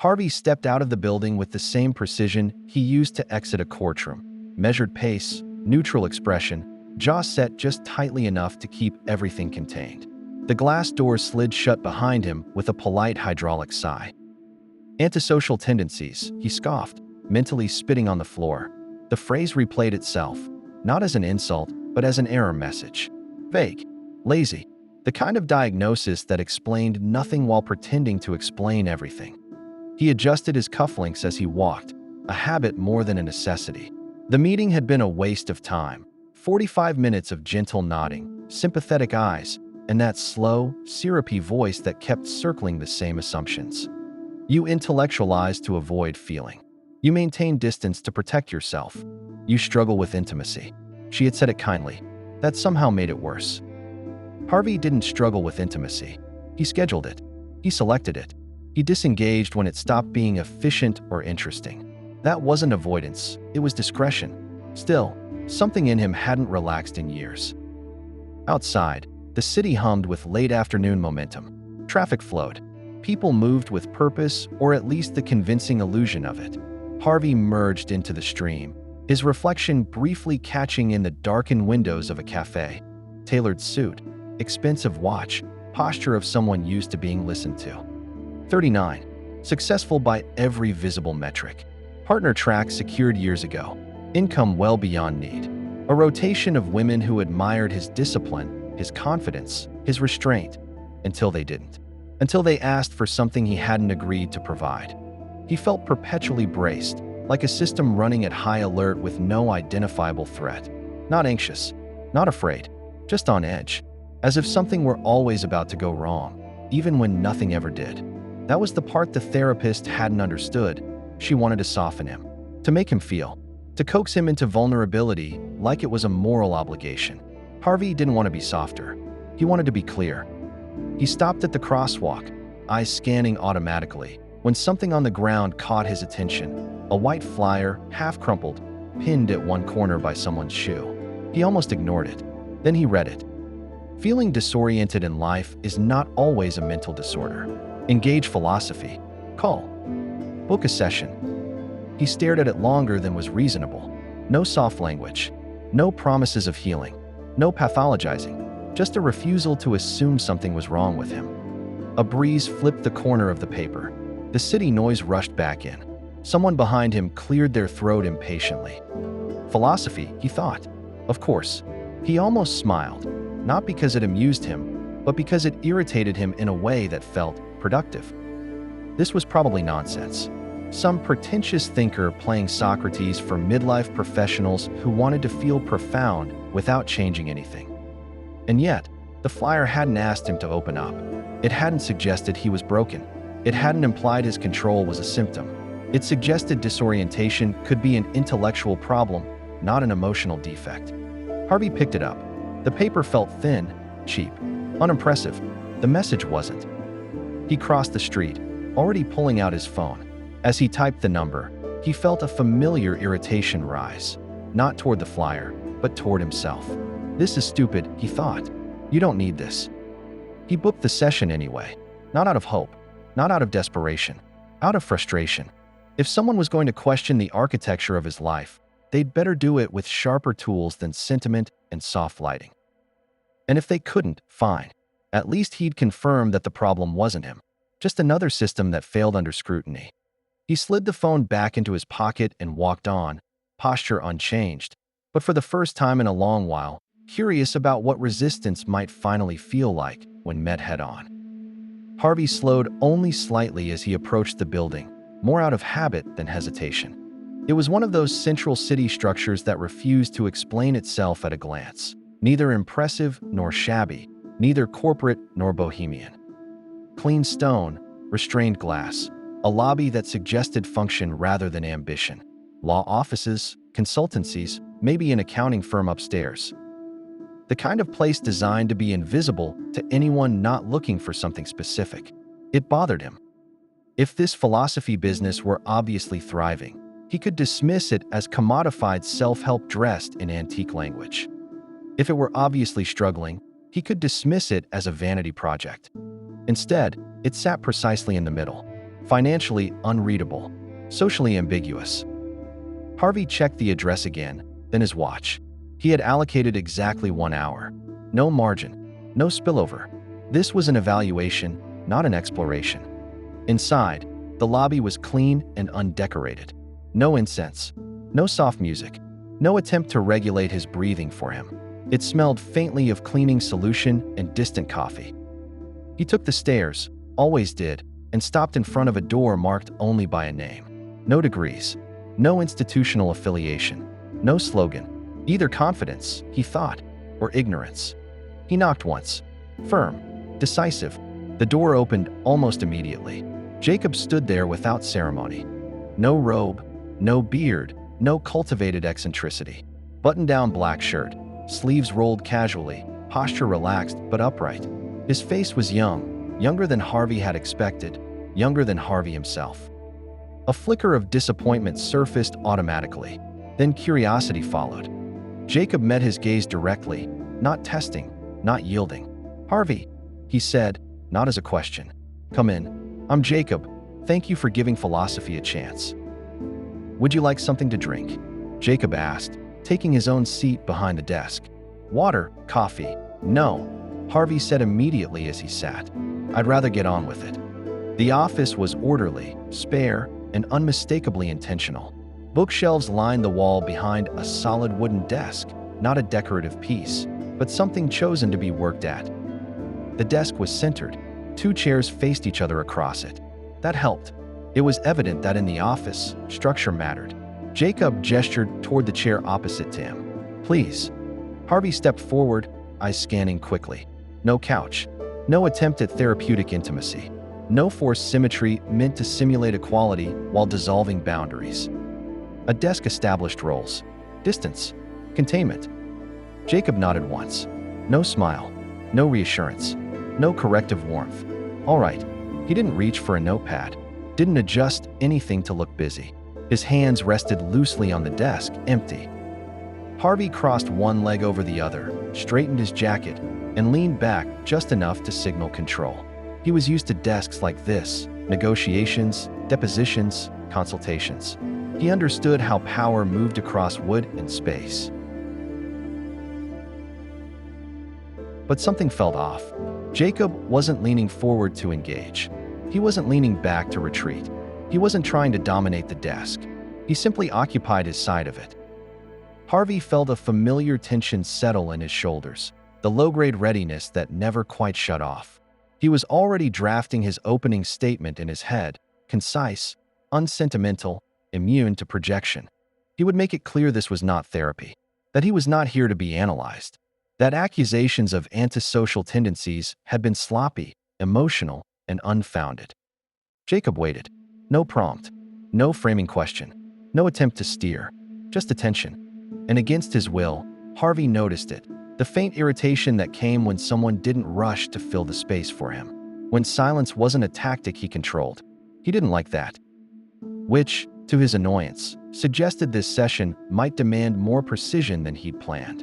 Harvey stepped out of the building with the same precision he used to exit a courtroom. Measured pace, neutral expression, jaw set just tightly enough to keep everything contained. The glass door slid shut behind him with a polite hydraulic sigh. Antisocial tendencies, he scoffed, mentally spitting on the floor. The phrase replayed itself, not as an insult, but as an error message. Vague, lazy, the kind of diagnosis that explained nothing while pretending to explain everything. He adjusted his cufflinks as he walked, a habit more than a necessity. The meeting had been a waste of time. 45 minutes of gentle nodding, sympathetic eyes, and that slow, syrupy voice that kept circling the same assumptions. You intellectualize to avoid feeling. You maintain distance to protect yourself. You struggle with intimacy. She had said it kindly. That somehow made it worse. Harvey didn't struggle with intimacy. He scheduled it. He selected it. He disengaged when it stopped being efficient or interesting. That wasn't avoidance, it was discretion. Still, something in him hadn't relaxed in years. Outside, the city hummed with late afternoon momentum. Traffic flowed. People moved with purpose, or at least the convincing illusion of it. Harvey merged into the stream, his reflection briefly catching in the darkened windows of a cafe. Tailored suit, expensive watch, posture of someone used to being listened to. 39. Successful by every visible metric. Partner track secured years ago. Income well beyond need. A rotation of women who admired his discipline, his confidence, his restraint, until they didn't. Until they asked for something he hadn't agreed to provide. He felt perpetually braced, like a system running at high alert with no identifiable threat. Not anxious, not afraid, just on edge, as if something were always about to go wrong, even when nothing ever did. That was the part the therapist hadn't understood. She wanted to soften him, to make him feel, to coax him into vulnerability like it was a moral obligation. Harvey didn't want to be softer. He wanted to be clear. He stopped at the crosswalk, eyes scanning automatically, when something on the ground caught his attention. A white flyer, half crumpled, pinned at one corner by someone's shoe. He almost ignored it. Then he read it. Feeling disoriented in life is not always a mental disorder. Engage philosophy. Call. Book a session. He stared at it longer than was reasonable. No soft language. No promises of healing. No pathologizing. Just a refusal to assume something was wrong with him. A breeze flipped the corner of the paper. The city noise rushed back in. Someone behind him cleared their throat impatiently. Philosophy, he thought. Of course. He almost smiled, not because it amused him, but because it irritated him in a way that felt productive. This was probably nonsense. Some pretentious thinker playing Socrates for midlife professionals who wanted to feel profound without changing anything. And yet, the flyer hadn't asked him to open up. It hadn't suggested he was broken. It hadn't implied his control was a symptom. It suggested disorientation could be an intellectual problem, not an emotional defect. Harvey picked it up. The paper felt thin, cheap, unimpressive. The message wasn't. He crossed the street, already pulling out his phone. As he typed the number, he felt a familiar irritation rise, not toward the flyer, but toward himself. This is stupid, he thought. You don't need this. He booked the session anyway, not out of hope, not out of desperation, out of frustration. If someone was going to question the architecture of his life, they'd better do it with sharper tools than sentiment and soft lighting. And if they couldn't, fine. At least he'd confirm that the problem wasn't him, just another system that failed under scrutiny. He slid the phone back into his pocket and walked on, posture unchanged, but for the first time in a long while, curious about what resistance might finally feel like when met head-on. Harvey slowed only slightly as he approached the building, more out of habit than hesitation. It was one of those central city structures that refused to explain itself at a glance, neither impressive nor shabby, neither corporate nor bohemian. Clean stone, restrained glass, a lobby that suggested function rather than ambition. Law offices, consultancies, maybe an accounting firm upstairs. The kind of place designed to be invisible to anyone not looking for something specific. It bothered him. If this philosophy business were obviously thriving, he could dismiss it as commodified self-help dressed in antique language. If it were obviously struggling, he could dismiss it as a vanity project. Instead, it sat precisely in the middle. financially unreadable, socially ambiguous. Harvey checked the address again, then his watch. He had allocated exactly 1 hour. No margin, no spillover. This was an evaluation, not an exploration. Inside, the lobby was clean and undecorated. No incense, no soft music, no attempt to regulate his breathing for him. It smelled faintly of cleaning solution and distant coffee. He took the stairs, always did, and stopped in front of a door marked only by a name. No degrees, no institutional affiliation, no slogan. Either confidence, he thought, or ignorance. He knocked once. Firm, decisive. The door opened almost immediately. Jacob stood there without ceremony. No robe, no beard, no cultivated eccentricity. Button-down black shirt, sleeves rolled casually, posture relaxed but upright. His face was young, younger than Harvey had expected, younger than Harvey himself. A flicker of disappointment surfaced automatically. Then curiosity followed. Jacob met his gaze directly, not testing, not yielding. "Harvey," he said, not as a question. "Come in. I'm Jacob. Thank you for giving philosophy a chance." "Would you like something to drink?" Jacob asked, taking his own seat behind the desk. "Water, coffee." "No," Harvey said immediately as he sat. "I'd rather get on with it." The office was orderly, spare, and unmistakably intentional. Bookshelves lined the wall behind a solid wooden desk, not a decorative piece, but something chosen to be worked at. The desk was centered. 2 chairs faced each other across it. That helped. It was evident that in the office, structure mattered. Jacob gestured toward the chair opposite to him. "Please." Harvey stepped forward, eyes scanning quickly. No couch. No attempt at therapeutic intimacy. No forced symmetry meant to simulate equality while dissolving boundaries. A desk established roles. Distance. Containment. Jacob nodded once. No smile. No reassurance. No corrective warmth. All right. He didn't reach for a notepad. Didn't adjust anything to look busy. His hands rested loosely on the desk, empty. Harvey crossed one leg over the other, straightened his jacket, and leaned back just enough to signal control. He was used to desks like this: negotiations, depositions, consultations. He understood how power moved across wood and space. But something felt off. Jacob wasn't leaning forward to engage. He wasn't leaning back to retreat. He wasn't trying to dominate the desk. He simply occupied his side of it. Harvey felt a familiar tension settle in his shoulders, the low-grade readiness that never quite shut off. He was already drafting his opening statement in his head, concise, unsentimental, immune to projection. He would make it clear this was not therapy, that he was not here to be analyzed, that accusations of antisocial tendencies had been sloppy, emotional, and unfounded. Jacob waited. No prompt, no framing question, no attempt to steer, just attention. And against his will, Harvey noticed it, the faint irritation that came when someone didn't rush to fill the space for him, when silence wasn't a tactic he controlled. He didn't like that. Which, to his annoyance, suggested this session might demand more precision than he'd planned.